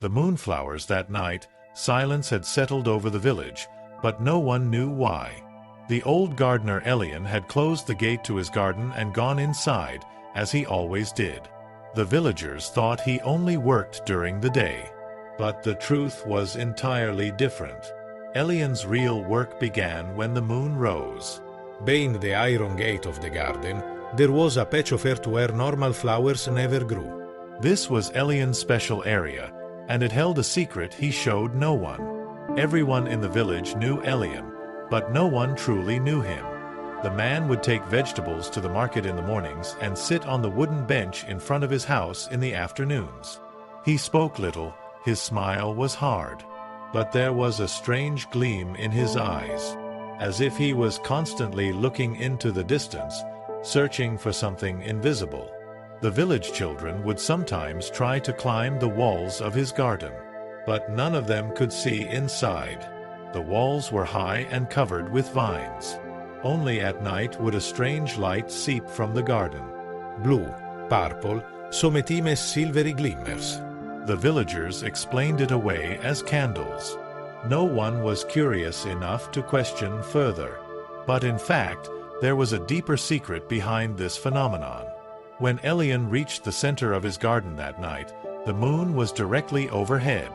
the moonflowers that night, silence had settled over the village, but no one knew why. The old gardener Elian had closed the gate to his garden and gone inside, as he always did. The villagers thought he only worked during the day. But the truth was entirely different. Elian's real work began when the moon rose. Behind the iron gate of the garden, there was a patch of earth where normal flowers never grew. This was Elian's special area, and it held a secret he showed no one. Everyone in the village knew Elian, but no one truly knew him. The man would take vegetables to the market in the mornings and sit on the wooden bench in front of his house in the afternoons. He spoke little, his smile was hard, but there was a strange gleam in his eyes, as if he was constantly looking into the distance, searching for something invisible. The village children would sometimes try to climb the walls of his garden, but none of them could see inside. The walls were high and covered with vines. Only at night would a strange light seep from the garden. Blue, purple, sometimes silvery glimmers. The villagers explained it away as candles. No one was curious enough to question further. But in fact, there was a deeper secret behind this phenomenon. When Elian reached the center of his garden that night, the moon was directly overhead.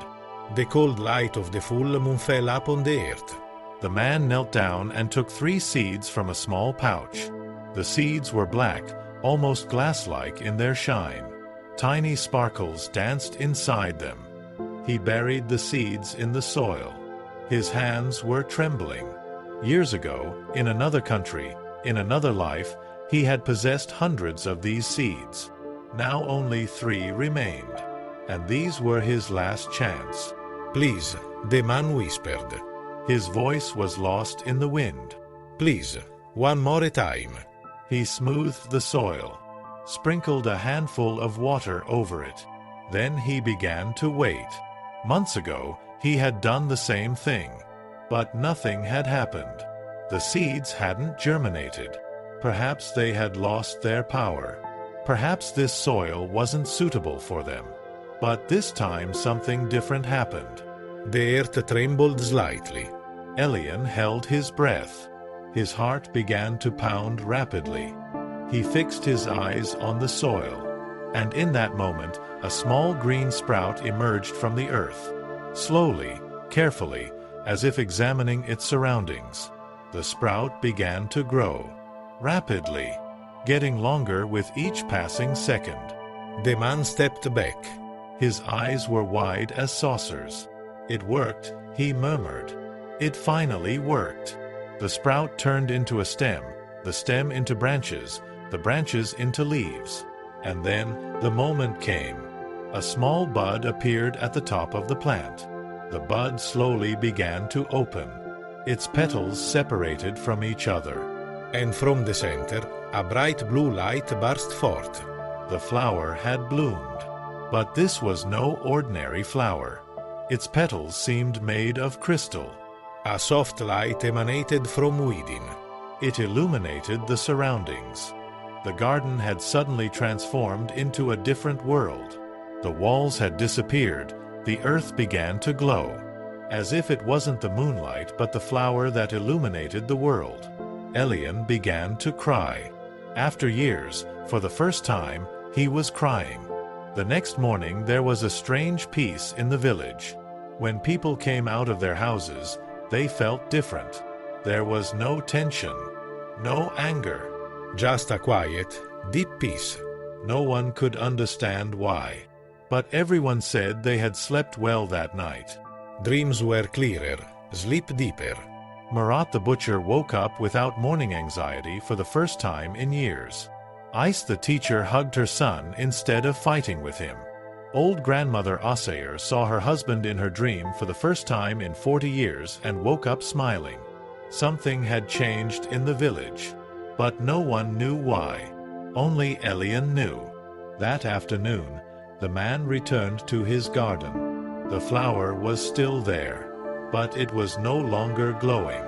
The cold light of the full moon fell upon the earth. The man knelt down and took 3 seeds from a small pouch. The seeds were black, almost glass-like in their shine. Tiny sparkles danced inside them. He buried the seeds in the soil. His hands were trembling. Years ago, in another country, in another life, he had possessed hundreds of these seeds. Now only 3 remained, and these were his last chance. Please, the man whispered. His voice was lost in the wind. Please, one more time. He smoothed the soil, sprinkled a handful of water over it. Then he began to wait. Months ago, he had done the same thing, but nothing had happened. The seeds hadn't germinated. Perhaps they had lost their power. Perhaps this soil wasn't suitable for them. But this time something different happened. The earth trembled slightly. Elian held his breath. His heart began to pound rapidly. He fixed his eyes on the soil, and in that moment, a small green sprout emerged from the earth. Slowly, carefully, as if examining its surroundings, the sprout began to grow. Rapidly, getting longer with each passing second. The man stepped back. His eyes were wide as saucers. It worked, he murmured. It finally worked. The sprout turned into a stem, the stem into branches, the branches into leaves. And then the moment came. A small bud appeared at the top of the plant. The bud slowly began to open. Its petals separated from each other. And from the center, a bright blue light burst forth. The flower had bloomed. But this was no ordinary flower. Its petals seemed made of crystal. A soft light emanated from within. It illuminated the surroundings. The garden had suddenly transformed into a different world. The walls had disappeared. The earth began to glow. As if it wasn't the moonlight but the flower that illuminated the world. Elian began to cry. After years, for the first time, he was crying. The next morning there was a strange peace in the village. When people came out of their houses, they felt different. There was no tension, no anger. Just a quiet, deep peace. No one could understand why. But everyone said they had slept well that night. Dreams were clearer, sleep deeper. Murat the butcher woke up without morning anxiety for the first time in years. Ice the teacher hugged her son instead of fighting with him. Old grandmother Asayer saw her husband in her dream for the first time in 40 years and woke up smiling. Something had changed in the village. But no one knew why. Only Elian knew. That afternoon, the man returned to his garden. The flower was still there, but it was no longer glowing.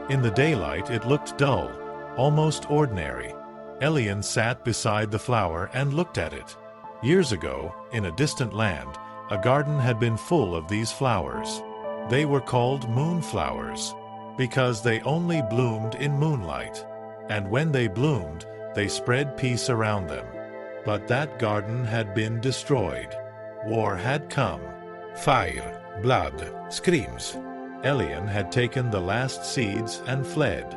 In the daylight it looked dull, almost ordinary. Elian sat beside the flower and looked at it. Years ago, in a distant land, A garden had been full of these flowers. They were called moonflowers, because they only bloomed in moonlight, and when they bloomed, they spread peace around them. But that garden had been destroyed. War had come. Fire, blood, screams. Elian had taken the last seeds and fled.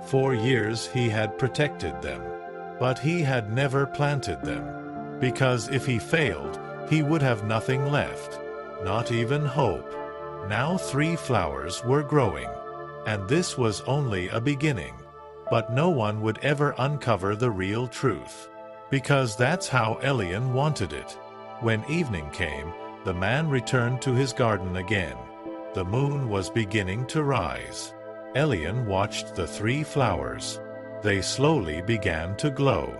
4 years he had protected them, but he had never planted them, because if he failed, he would have nothing left, not even hope. Now 3 flowers were growing, and this was only a beginning. But no one would ever uncover the real truth, because that's how Elian wanted it. When evening came, the man returned to his garden again. The moon was beginning to rise. Elian watched the 3 flowers. They slowly began to glow,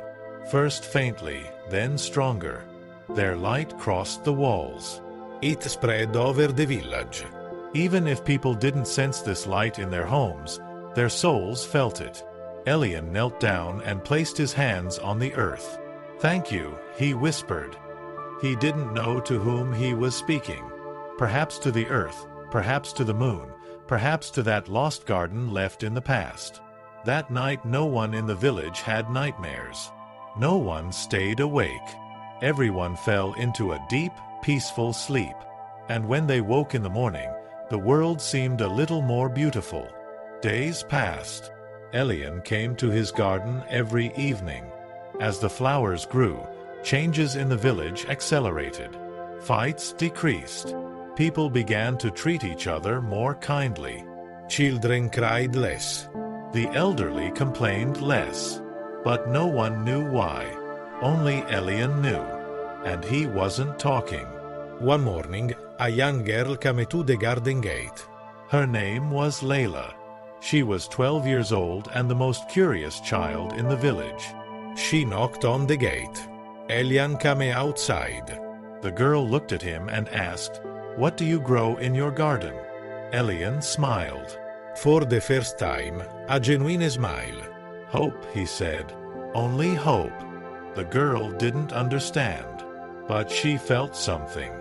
first faintly, then stronger. Their light crossed the walls. It spread over the village. Even if people didn't sense this light in their homes, their souls felt it. Elian knelt down and placed his hands on the earth. "Thank you," he whispered. He didn't know to whom he was speaking. Perhaps to the earth, perhaps to the moon, perhaps to that lost garden left in the past. That night no one in the village had nightmares. No one stayed awake. Everyone fell into a deep, peaceful sleep. And when they woke in the morning, the world seemed a little more beautiful. Days passed. Elian came to his garden every evening. As the flowers grew, changes in the village accelerated. Fights decreased. People began to treat each other more kindly. Children cried less. The elderly complained less. But no one knew why. Only Elian knew. And he wasn't talking. One morning, a young girl came to the garden gate. Her name was Layla. She was 12 years old and the most curious child in the village. She knocked on the gate. Elian came outside. The girl looked at him and asked, "What do you grow in your garden?" Elian smiled. For the first time, a genuine smile. "Hope," he said. "Only hope." The girl didn't understand, but she felt something.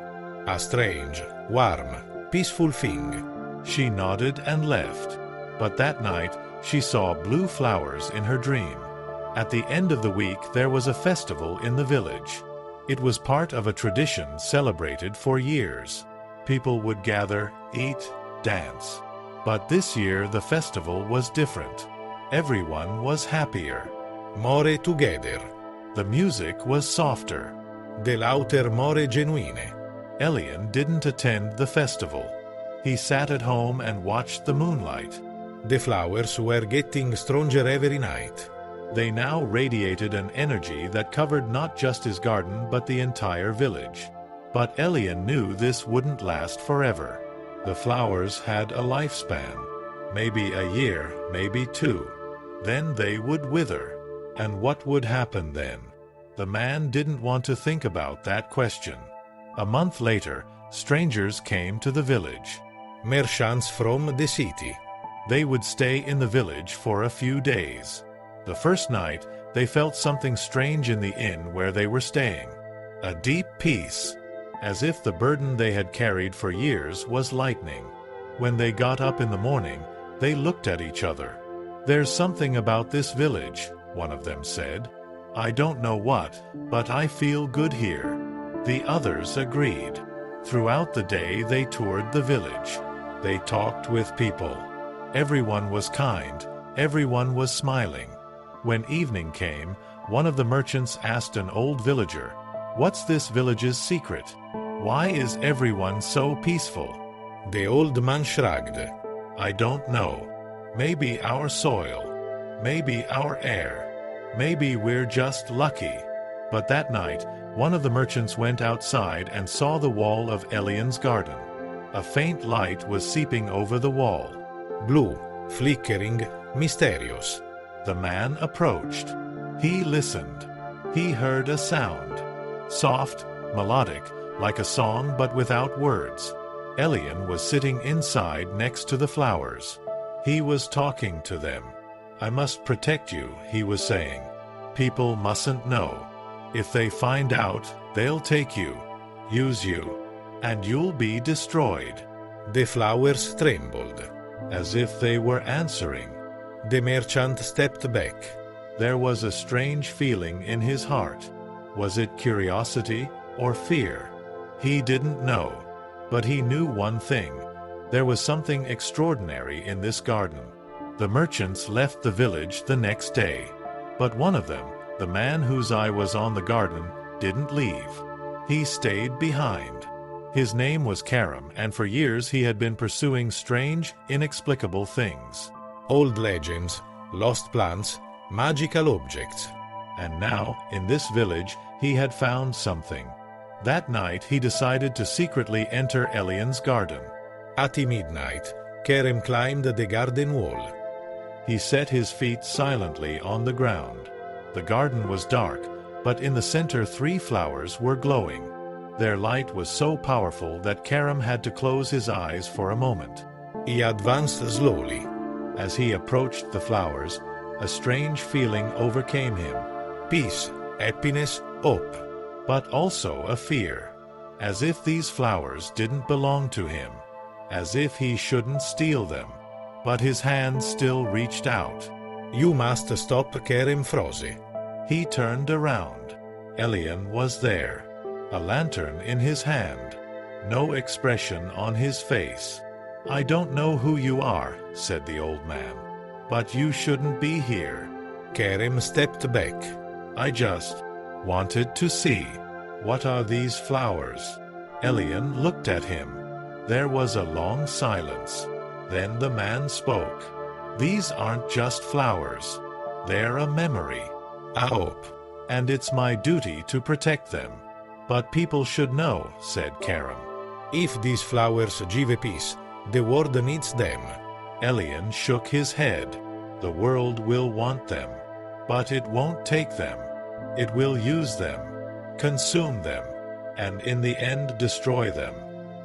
A strange, warm, peaceful thing. She nodded and left. But that night, she saw blue flowers in her dream. At the end of the week, there was a festival in the village. It was part of a tradition celebrated for years. People would gather, eat, dance. But this year, the festival was different. Everyone was happier. More together. The music was softer. The lauter more genuine. Elian didn't attend the festival. He sat at home and watched the moonlight. The flowers were getting stronger every night. They now radiated an energy that covered not just his garden but the entire village. But Elian knew this wouldn't last forever. The flowers had a lifespan. Maybe a year, maybe 2. Then they would wither. And what would happen then? The man didn't want to think about that question. A month later, strangers came to the village. Merchants from the city. They would stay in the village for a few days. The first night, they felt something strange in the inn where they were staying. A deep peace, as if the burden they had carried for years was lightening. When they got up in the morning, they looked at each other. "There's something about this village," one of them said. "I don't know what, but I feel good here." The others agreed. Throughout the day, they toured the village. They talked with people. Everyone was kind. Everyone was smiling. When evening came, one of the merchants asked an old villager, "What's this village's secret? Why is everyone so peaceful?" The old man shrugged. "I don't know. Maybe our soil. Maybe our air. Maybe we're just lucky." But that night, one of the merchants went outside and saw the wall of Elian's garden. A faint light was seeping over the wall. Blue, flickering, mysterious. The man approached. He listened. He heard a sound. Soft, melodic, like a song but without words. Elian was sitting inside next to the flowers. He was talking to them. "I must protect you," he was saying. "People mustn't know. If they find out, they'll take you, use you. and you'll be destroyed. The flowers trembled, As if they were answering. the merchant stepped back. There was a strange feeling in his heart. Was it curiosity or fear? He didn't know, but he knew one thing. There was something extraordinary in this garden. The merchants left the village the next day, but one of them, the man whose eye was on the garden, didn't leave. He stayed behind. His name was Karam, and for years he had been pursuing strange, inexplicable things. Old legends, lost plants, magical objects. And now, in this village, he had found something. That night he decided to secretly enter Elian's garden. At midnight, Kerem climbed the garden wall. He set his feet silently on the ground. The garden was dark, but in the center 3 flowers were glowing. Their light was so powerful that Karam had to close his eyes for a moment. He advanced slowly. As he approached the flowers, a strange feeling overcame him. Peace, happiness, hope. But also a fear. As if these flowers didn't belong to him. As if he shouldn't steal them. But his hand still reached out. You must stop, Kerem froze. He turned around. Elian was there. A lantern in his hand. No expression on his face. I don't know who you are, said the old man. But you shouldn't be here. Kerem stepped back. I just wanted to see. What are these flowers? Elian looked at him. There was a long silence. Then the man spoke. These aren't just flowers. They're a memory. A hope. And it's my duty to protect them. But people should know, said Karam. If these flowers give peace, the world needs them. Elian shook his head. The world will want them. But it won't take them. It will use them, consume them, and in the end destroy them.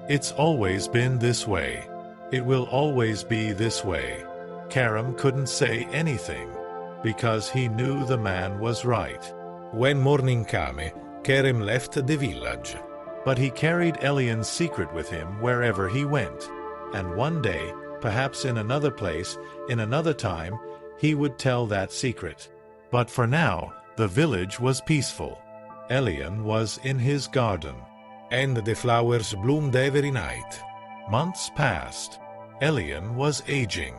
It's always been this way. It will always be this way. Karam couldn't say anything, because he knew the man was right. When morning came, Kerem left the village. But he carried Elian's secret with him wherever he went. And one day, perhaps in another place, in another time, he would tell that secret. But for now, the village was peaceful. Elian was in his garden. And the flowers bloomed every night. Months passed. Elian was aging.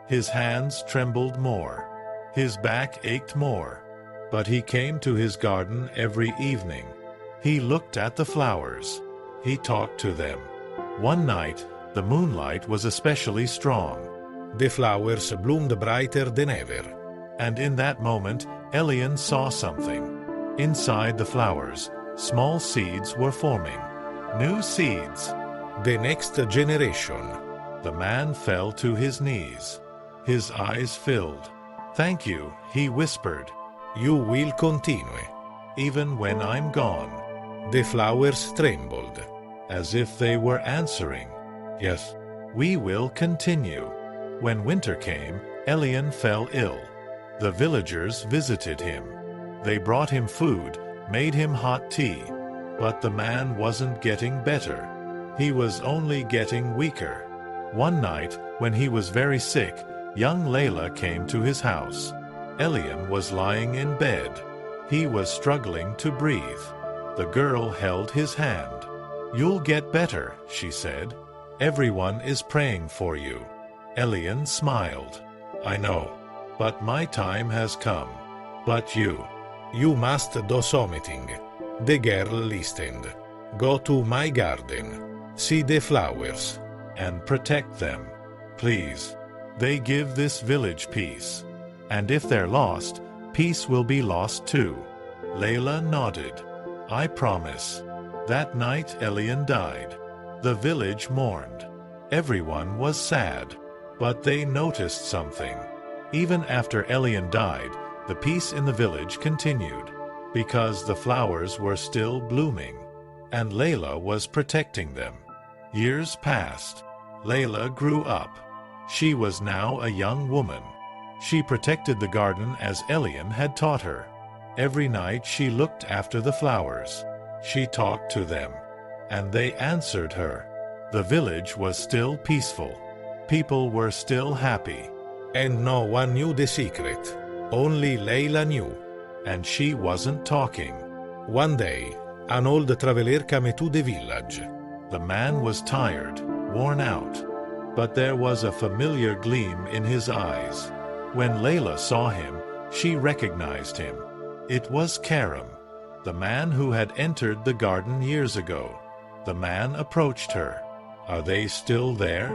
His hands trembled more. His back ached more. But he came to his garden every evening. He looked at the flowers. He talked to them. One night, the moonlight was especially strong. The flowers bloomed brighter than ever. And in that moment, Elian saw something. Inside the flowers, small seeds were forming. New seeds. The next generation. The man fell to his knees. His eyes filled. Thank you, he whispered. You will continue. Even when I'm gone. The flowers trembled. As if they were answering. Yes, we will continue. When winter came, Elian fell ill. The villagers visited him. They brought him food, made him hot tea. But the man wasn't getting better. He was only getting weaker. One night, when he was very sick, young Layla came to his house. Elian was lying in bed. He was struggling to breathe. The girl held his hand. You'll get better, she said. Everyone is praying for you. Elian smiled. I know, but my time has come. But you must do something. The girl listened. Go to my garden. See the flowers. And protect them. Please. They give this village peace. And if they're lost, peace will be lost too. Layla nodded. I promise. That night Elian died. The village mourned. Everyone was sad. But they noticed something. Even after Elian died, the peace in the village continued. Because the flowers were still blooming. And Layla was protecting them. Years passed. Layla grew up. She was now a young woman. She protected the garden as Elian had taught her. Every night she looked after the flowers. She talked to them. And they answered her. The village was still peaceful. People were still happy. And no one knew the secret. Only Layla knew. And she wasn't talking. One day, an old traveler came to the village. The man was tired, worn out, but there was a familiar gleam in his eyes. When Layla saw him, she recognized him. It was Karam, the man who had entered the garden years ago. The man approached her. "Are they still there?"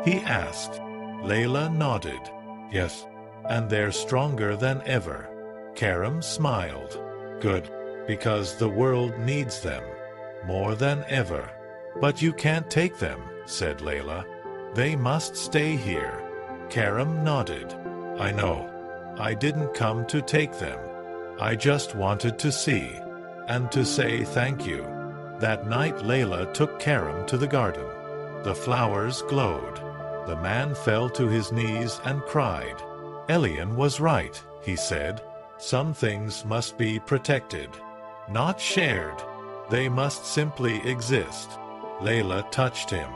he asked. Layla nodded. "Yes, and they're stronger than ever." Karam smiled. "Good, because the world needs them, more than ever." "But you can't take them," said Layla. "They must stay here." Karam nodded. "I know. I didn't come to take them. I just wanted to see, and to say thank you." That night Layla took Karam to the garden. The flowers glowed. The man fell to his knees and cried. Elian was right, he said. Some things must be protected, not shared. They must simply exist. Layla touched him.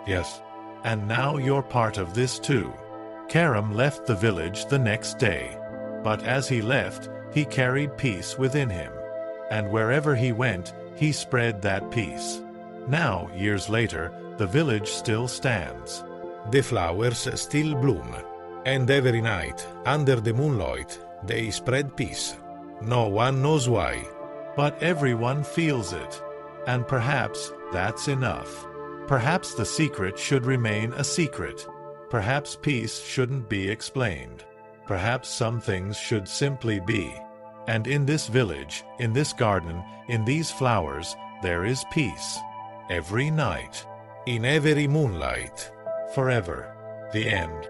"Yes, and now you're part of this too." Karam left the village the next day. But as he left, he carried peace within him. And wherever he went, he spread that peace. Now, years later, the village still stands. The flowers still bloom, and every night, under the moonlight, they spread peace. No one knows why. But everyone feels it. And perhaps that's enough. Perhaps the secret should remain a secret. Perhaps peace shouldn't be explained. Perhaps some things should simply be. And in this village, in this garden, in these flowers, there is peace. Every night. In every moonlight. Forever. The end.